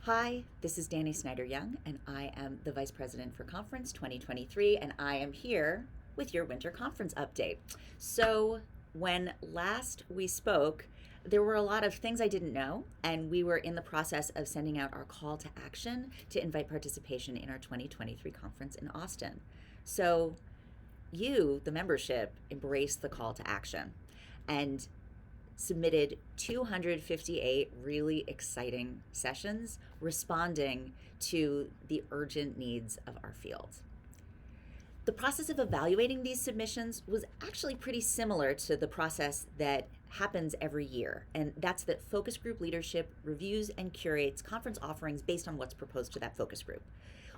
Hi, this is Danny Snyder-Young, and I am the Vice President for Conference 2023, and I am here with your winter conference update. So, when last we spoke, there were a lot of things I didn't know, and we were in the process of sending out our call to action to invite participation in our 2023 conference in Austin. So, you, the membership, embraced the call to action and submitted 258 really exciting sessions responding to the urgent needs of our field. The process of evaluating these submissions was actually pretty similar to the process that happens every year, and that's that focus group leadership reviews and curates conference offerings based on what's proposed to that focus group.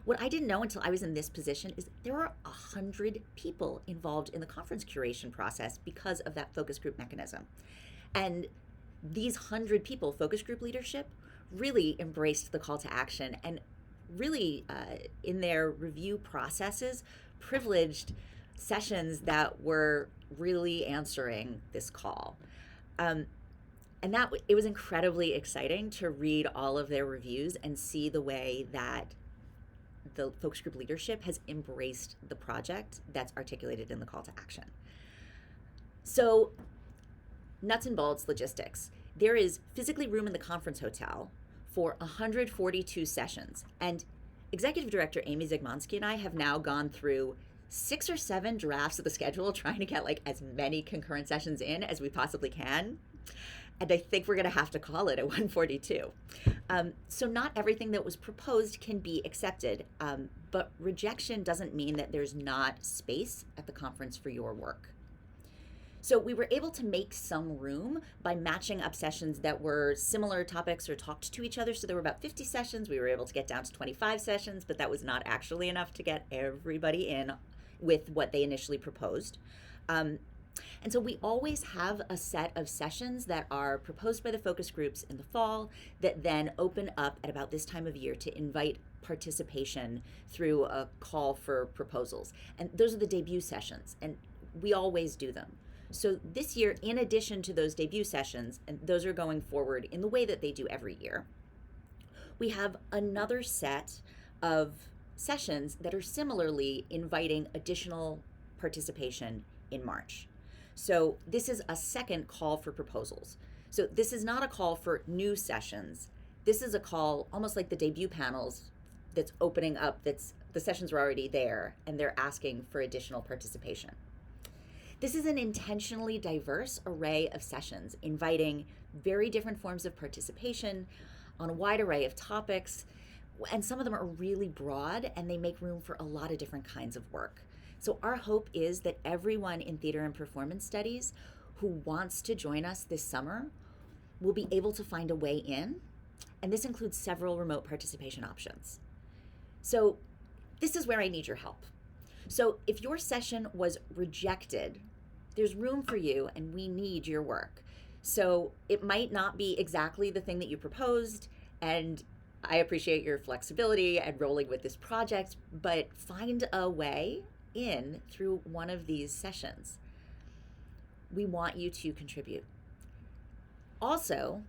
What I didn't know until I was in this position is there are 100 people involved in the conference curation process because of that focus group mechanism. And these 100 people, focus group leadership, really embraced the call to action and really, in their review processes, privileged sessions that were really answering this call. And it was incredibly exciting to read all of their reviews and see the way that the focus group leadership has embraced the project that's articulated in the call to action. So, nuts and bolts logistics. There is physically room in the conference hotel for 142 sessions. And Executive Director Amy Zygmonski and I have now gone through 6 or 7 drafts of the schedule trying to get as many concurrent sessions in as we possibly can. And I think we're going to have to call it at 142. So not everything that was proposed can be accepted, but rejection doesn't mean that there's not space at the conference for your work. So we were able to make some room by matching up sessions that were similar topics or talked to each other. So there were about 50 sessions. We were able to get down to 25 sessions, but that was not actually enough to get everybody in with what they initially proposed. And so we always have a set of sessions that are proposed by the focus groups in the fall that then open up at about this time of year to invite participation through a call for proposals. And those are the debut sessions, and we always do them. So this year, in addition to those debut sessions, and those are going forward in the way that they do every year, we have another set of sessions that are similarly inviting additional participation in March. So this is a second call for proposals. So this is not a call for new sessions. This is a call almost like the debut panels that's opening up, the sessions are already there and they're asking for additional participation. This is an intentionally diverse array of sessions, inviting very different forms of participation on a wide array of topics, and some of them are really broad and they make room for a lot of different kinds of work. So our hope is that everyone in theater and performance studies who wants to join us this summer will be able to find a way in, and this includes several remote participation options. So this is where I need your help. So if your session was rejected, there's room for you and we need your work. So it might not be exactly the thing that you proposed, and I appreciate your flexibility and rolling with this project, but find a way in through one of these sessions. We want you to contribute. Also,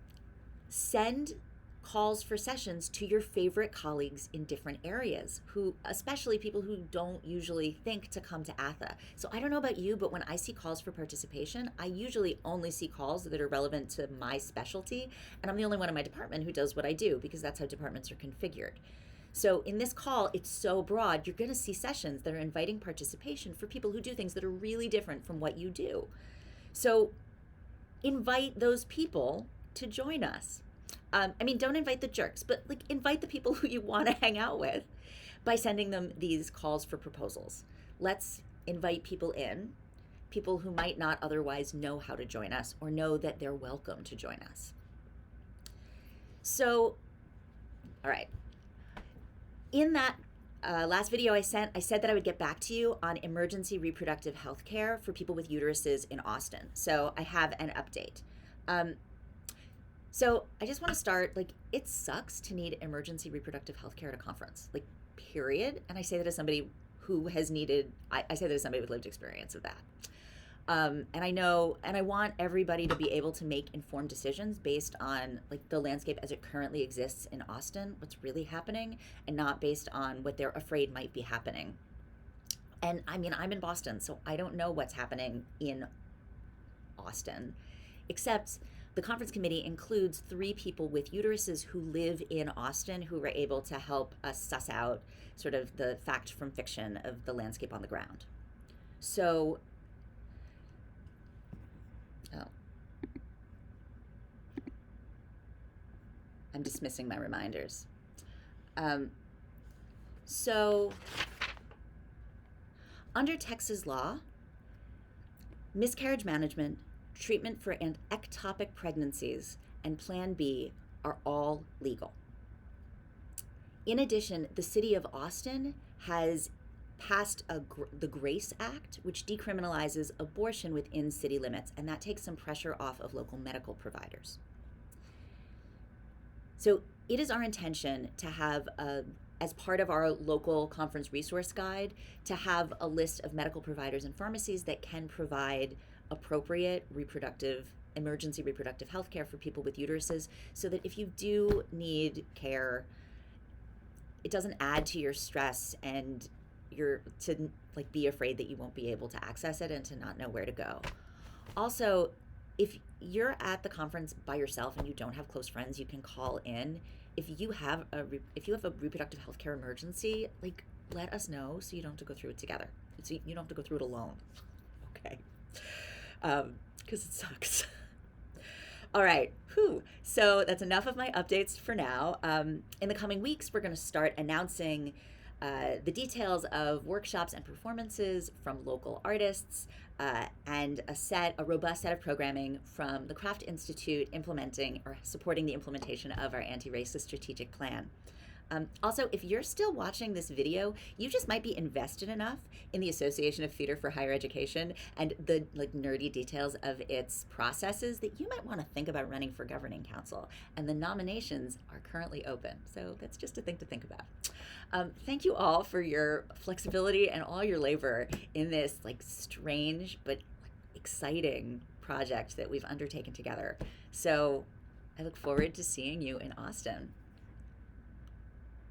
send calls for sessions to your favorite colleagues in different areas, who, especially people who don't usually think to come to ATHE. So I don't know about you, but when I see calls for participation, I usually only see calls that are relevant to my specialty, and I'm the only one in my department who does what I do because that's how departments are configured. So in this call, it's so broad, you're going to see sessions that are inviting participation for people who do things that are really different from what you do. So invite those people to join us. Don't invite the jerks, but invite the people who you want to hang out with by sending them these calls for proposals. Let's invite people in, people who might not otherwise know how to join us or know that they're welcome to join us. So, all right. In that last video I said that I would get back to you on emergency reproductive health care for people with uteruses in Austin. So I have an update. So I just want to start, it sucks to need emergency reproductive health care at a conference, period. And I say that as somebody who has needed, I say that as somebody with lived experience of that. And I know, and I want everybody to be able to make informed decisions based on like the landscape as it currently exists in Austin, what's really happening, and not based on what they're afraid might be happening. And I mean, I'm in Boston, so I don't know what's happening in Austin, except the conference committee includes 3 people with uteruses who live in Austin who were able to help us suss out sort of the fact from fiction of the landscape on the ground. So, oh, I'm dismissing my reminders. So, under Texas law, miscarriage management, treatment for ectopic pregnancies, and Plan B are all legal. In addition, the city of Austin has passed the GRACE Act, which decriminalizes abortion within city limits, and that takes some pressure off of local medical providers. So it is our intention to have as part of our local conference resource guide, to have a list of medical providers and pharmacies that can provide appropriate emergency reproductive health care for people with uteruses, so that if you do need care, it doesn't add to your stress and you're to like be afraid that you won't be able to access it and to not know where to go. Also, if you're at the conference by yourself and you don't have close friends you can call in, if you have a reproductive health care emergency, like let us know so you don't have to go through it together. So you don't have to go through it alone. Okay. Because it sucks. All right. Whew. So that's enough of my updates for now. In the coming weeks, we're going to start announcing the details of workshops and performances from local artists, and a robust set of programming from the Craft Institute implementing or supporting the implementation of our anti-racist strategic plan. Also, if you're still watching this video, you just might be invested enough in the Association of Theater for Higher Education and the like nerdy details of its processes that you might want to think about running for governing council. And the nominations are currently open, so that's just a thing to think about. Thank you all for your flexibility and all your labor in this like strange but exciting project that we've undertaken together. So I look forward to seeing you in Austin.